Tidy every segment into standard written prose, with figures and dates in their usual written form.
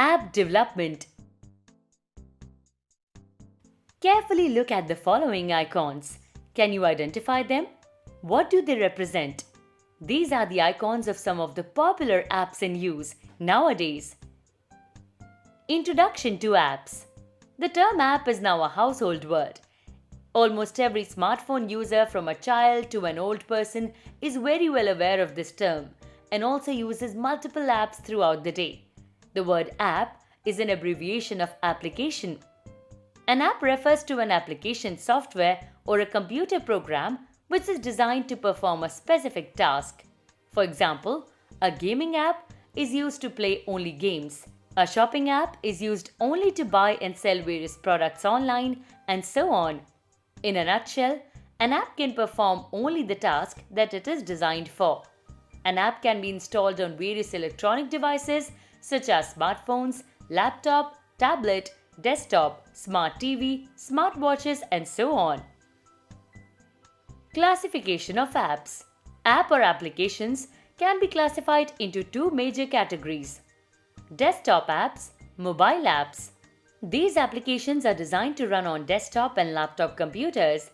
App development. Carefully look at the following icons. Can you identify them? What do they represent? These are the icons of some of the popular apps in use nowadays. Introduction to apps. The term app is now a household word. Almost every smartphone user, from a child to an old person, is very well aware of this term and also uses multiple apps throughout the day. The word app is an abbreviation of application. An app refers to an application software or a computer program which is designed to perform a specific task. For example, a gaming app is used to play only games. A shopping app is used only to buy and sell various products online, and so on. In a nutshell, an app can perform only the task that it is designed for. An app can be installed on various electronic devices such as smartphones, laptop, tablet, desktop, smart TV, smartwatches, and so on. Classification of apps. App or applications can be classified into two major categories: desktop apps, mobile apps. These applications are designed to run on desktop and laptop computers.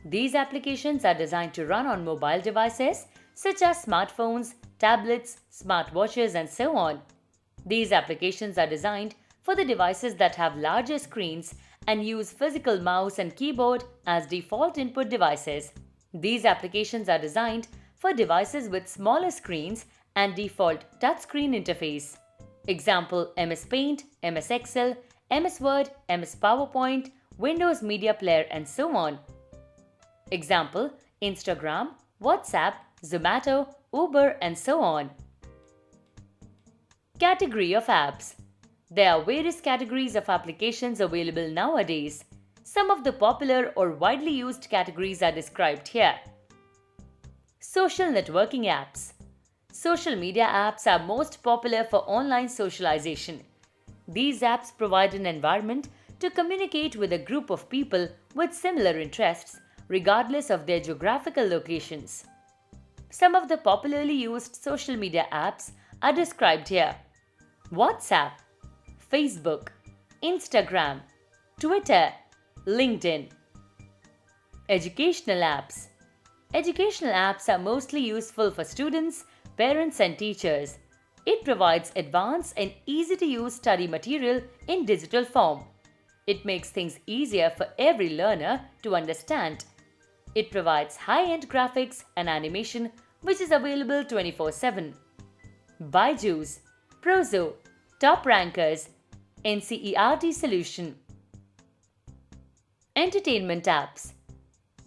These applications are designed to run on mobile devices such as smartphones, tablets, smartwatches, and so on. These applications are designed for the devices that have larger screens and use physical mouse and keyboard as default input devices. These applications are designed for devices with smaller screens and default touchscreen interface. Example: MS Paint, MS Excel, MS Word, MS PowerPoint, Windows Media Player, and so on. Example: Instagram, WhatsApp, Zomato, Uber, and so on. Category of apps. There are various categories of applications available nowadays. Some of the popular or widely used categories are described here. Social networking apps. Social media apps are most popular for online socialization. These apps provide an environment to communicate with a group of people with similar interests, regardless of their geographical locations. Some of the popularly used social media apps are described here: WhatsApp, Facebook, Instagram, Twitter, LinkedIn. Educational apps. Educational apps are mostly useful for students, parents, and teachers. It provides advanced and easy-to-use study material in digital form. It makes things easier for every learner to understand. It provides high-end graphics and animation which is available 24/7. Byju's, Prozo, Top Rankers, NCERT Solution. Entertainment apps.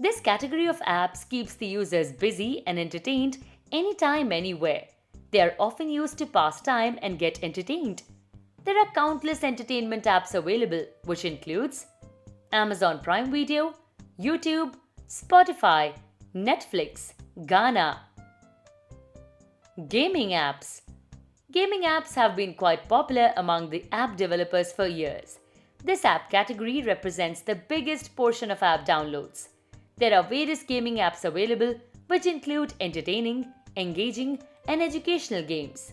This category of apps keeps the users busy and entertained anytime, anywhere. They are often used to pass time and get entertained. There are countless entertainment apps available, which includes Amazon Prime Video, YouTube, Spotify, Netflix, Gaana. Gaming apps. Gaming apps have been quite popular among the app developers for years. This app category represents the biggest portion of app downloads. There are various gaming apps available which include entertaining, engaging, and educational games.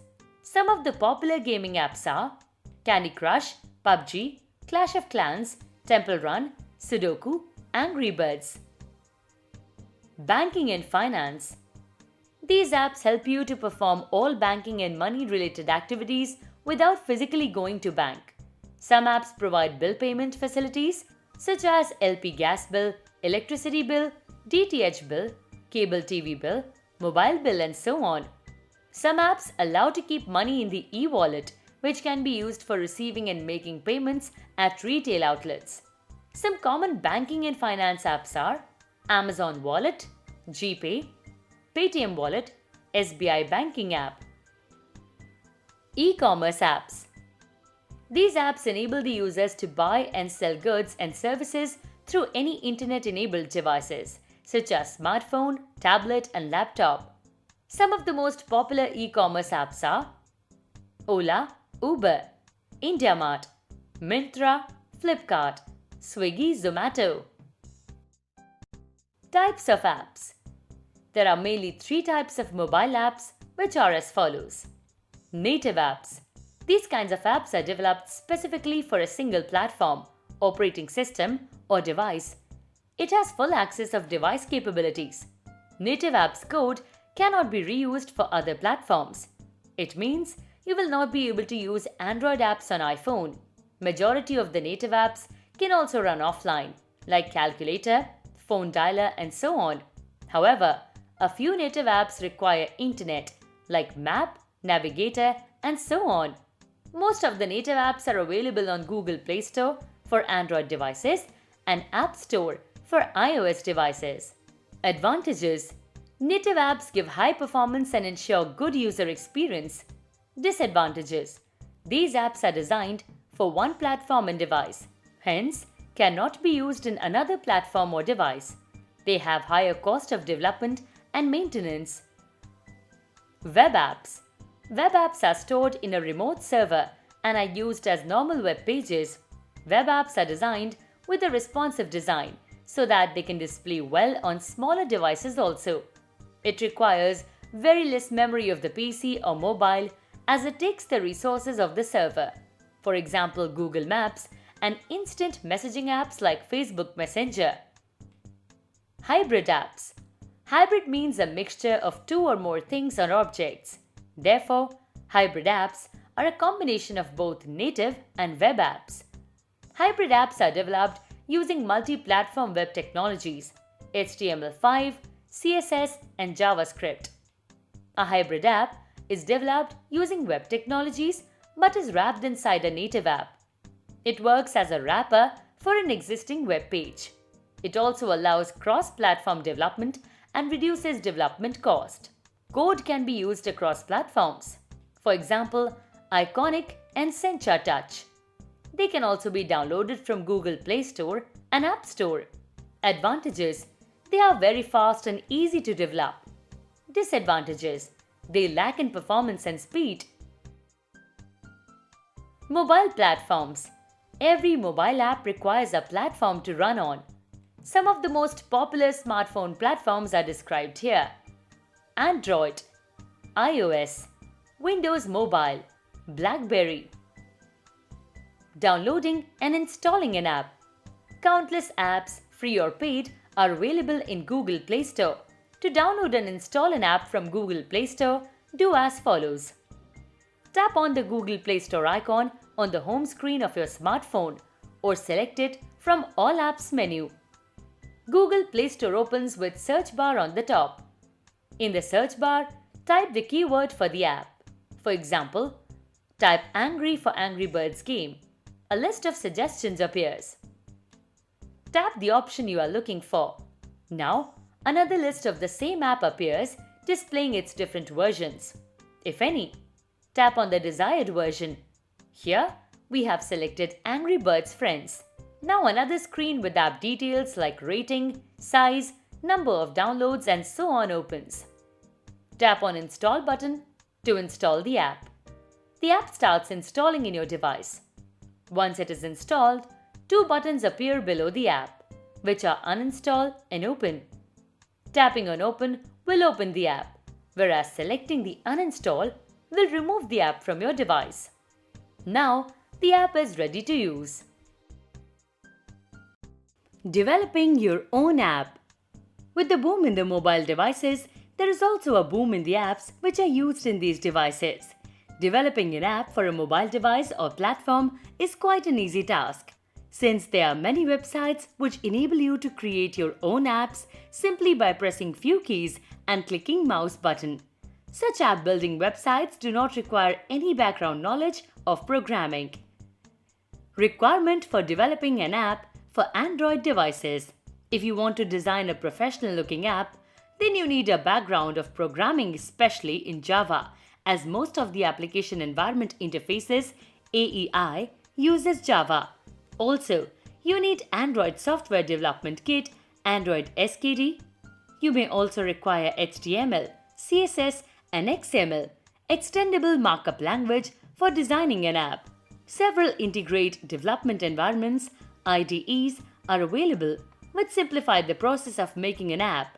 Some of the popular gaming apps are Candy Crush, PUBG, Clash of Clans, Temple Run, Sudoku, Angry Birds. Banking and finance. These apps help you to perform all banking and money-related activities without physically going to bank. Some apps provide bill payment facilities such as LP gas bill, electricity bill, DTH bill, cable TV bill, mobile bill, and so on. Some apps allow to keep money in the e-wallet, which can be used for receiving and making payments at retail outlets. Some common banking and finance apps are Amazon Wallet, GPay, Paytm Wallet, SBI Banking app. E-commerce apps. These apps enable the users to buy and sell goods and services through any internet-enabled devices, such as smartphone, tablet, and laptop. Some of the most popular e-commerce apps are Ola, Uber, IndiaMart, Myntra, Flipkart, Swiggy, Zomato. Types of apps. There are mainly three types of mobile apps, which are as follows: native apps. These kinds of apps are developed specifically for a single platform, operating system, or device. It has full access of device capabilities. Native apps code cannot be reused for other platforms. It means you will not be able to use Android apps on iPhone. Majority of the native apps can also run offline, like calculator, phone dialer, and so on. However, a few native apps require internet, like map, navigator, and so on. Most of the native apps are available on Google Play Store for Android devices and App Store for iOS devices. Advantages: native apps give high performance and ensure good user experience. Disadvantages: these apps are designed for one platform and device, hence cannot be used in another platform or device. They have higher cost of development and maintenance. Web apps. Web apps are stored in a remote server and are used as normal web pages. Web apps are designed with a responsive design so that they can display well on smaller devices also. It requires very less memory of the PC or mobile as it takes the resources of the server. For example, Google Maps and instant messaging apps like Facebook Messenger. Hybrid apps. Hybrid means a mixture of two or more things or objects. Therefore, hybrid apps are a combination of both native and web apps. Hybrid apps are developed using multi-platform web technologies, HTML5, CSS, and JavaScript. A hybrid app is developed using web technologies but is wrapped inside a native app. It works as a wrapper for an existing web page. It also allows cross-platform development and reduces development cost. Code can be used across platforms. For example, Iconic and Sencha Touch. They can also be downloaded from Google Play Store and App Store. Advantages: they are very fast and easy to develop. Disadvantages: they lack in performance and speed. Mobile platforms. Every mobile app requires a platform to run on. Some of the most popular smartphone platforms are described here: Android, iOS, Windows Mobile, BlackBerry. Downloading and installing an app. Countless apps, free or paid, are available in Google Play Store. To download and install an app from Google Play Store, do as follows. Tap on the Google Play Store icon on the home screen of your smartphone or select it from All Apps menu. Google Play Store opens with search bar on the top. In the search bar, type the keyword for the app. For example, type Angry for Angry Birds game. A list of suggestions appears. Tap the option you are looking for. Now, another list of the same app appears, displaying its different versions, if any. Tap on the desired version. Here, we have selected Angry Birds Friends. Now another screen with app details like rating, size, number of downloads, and so on opens. Tap on Install button to install the app. The app starts installing in your device. Once it is installed, two buttons appear below the app, which are Uninstall and Open. Tapping on Open will open the app, whereas selecting the Uninstall will remove the app from your device. Now, the app is ready to use. Developing your own app. With the boom in the mobile devices, there is also a boom in the apps which are used in these devices. Developing an app for a mobile device or platform is quite an easy task, since there are many websites which enable you to create your own apps simply by pressing few keys and clicking mouse button. Such app building websites do not require any background knowledge of programming. Requirement for developing an app for Android devices. If you want to design a professional looking app, then you need a background of programming, especially in Java, as most of the application environment interfaces (AEI) uses Java. Also, you need Android Software Development Kit, Android SKD. You may also require HTML, CSS, and XML, extendable markup language, for designing an app. Several integrate development environments, IDEs, are available which simplify the process of making an app.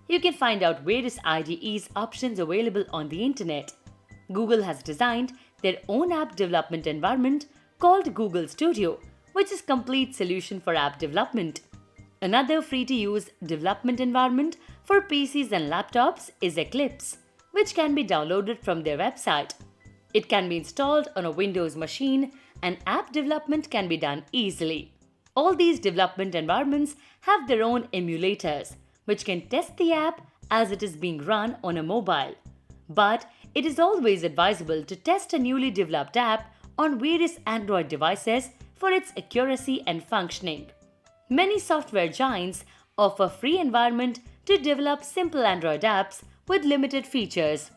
You can find out various IDEs options available on the internet. Google has designed their own app development environment called Google Studio, which is a complete solution for app development. Another free-to-use development environment for PCs and laptops is Eclipse, which can be downloaded from their website. It can be installed on a Windows machine and app development can be done easily. All these development environments have their own emulators, which can test the app as it is being run on a mobile. But it is always advisable to test a newly developed app on various Android devices for its accuracy and functioning. Many software giants offer free environment to develop simple Android apps with limited features.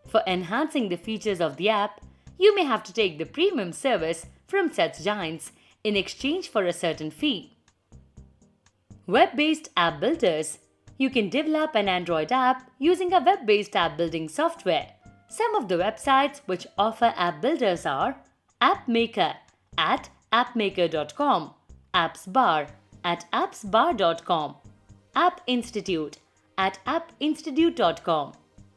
For enhancing the features of the app, you may have to take the premium service from such giants in exchange for a certain fee. Web-based app builders. You can develop an Android app using a web-based app building software. Some of the websites which offer app builders are AppMaker at appmaker.com, AppsBar at appsbar.com, App Institute at appinstitute.com,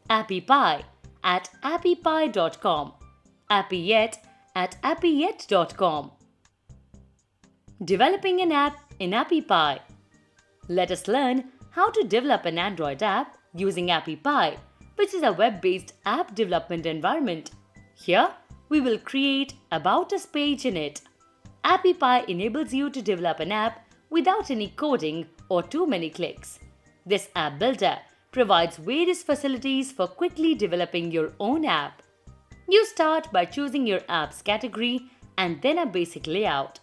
AppyPie at appypie.com, AppyYet at appyet.com. Developing an app in AppyPie. Let us learn how to develop an Android app using AppyPie, which is a web-based app development environment. Here, we will create About Us page in it. AppyPie enables you to develop an app without any coding or too many clicks. This app builder provides various facilities for quickly developing your own app. You start by choosing your app's category and then a basic layout.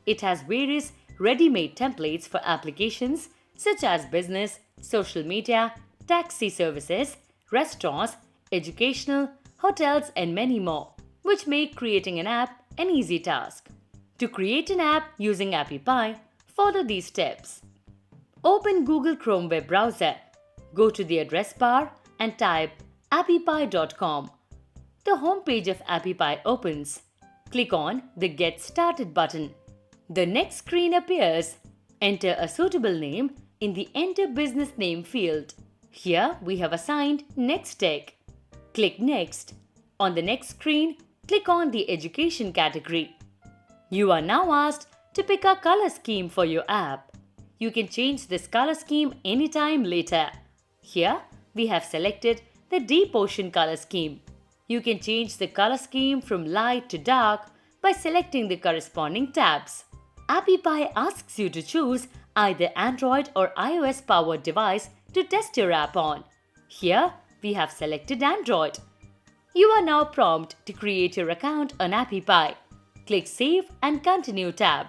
It has various ready-made templates for applications such as business, social media, taxi services, restaurants, educational, hotels and many more, which make creating an app an easy task. To create an app using AppyPie, follow these steps. Open Google Chrome web browser. Go to the address bar and type appypie.com. The home page of AppyPie opens. Click on the Get Started button. The next screen appears. Enter a suitable name in the Enter Business Name field. Here we have assigned NexTech. Click Next. On the next screen, click on the Education category. You are now asked to pick a color scheme for your app. You can change this color scheme anytime later. Here we have selected the Deep Ocean color scheme. You can change the color scheme from light to dark by selecting the corresponding tabs. AppyPie asks you to choose either Android or iOS powered device to test your app on. Here we have selected Android. You are now prompted to create your account on AppyPie. Click Save and Continue tab.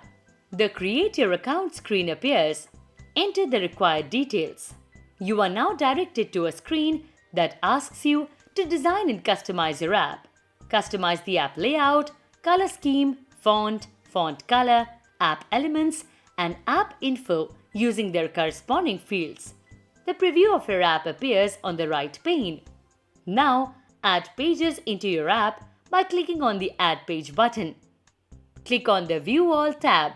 The Create Your Account screen appears. Enter the required details. You are now directed to a screen that asks you to design and customize your app. Customize the app layout, color scheme, font color, app elements, and app info using their corresponding fields. The preview of your app appears on the right pane. Now, add pages into your app by clicking on the Add Page button. Click on the View All tab.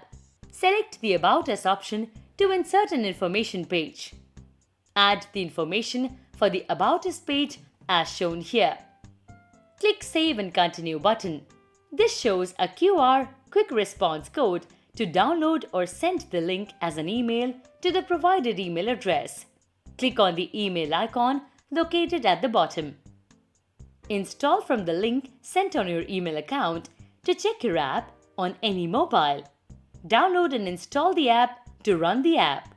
Select the About Us option to insert an information page. Add the information for the About Us page as shown here. Click Save and Continue button. This shows a QR quick response code to download or send the link as an email to the provided email address. Click on the email icon located at the bottom. Install from the link sent on your email account to check your app on any mobile. Download and install the app to run the app.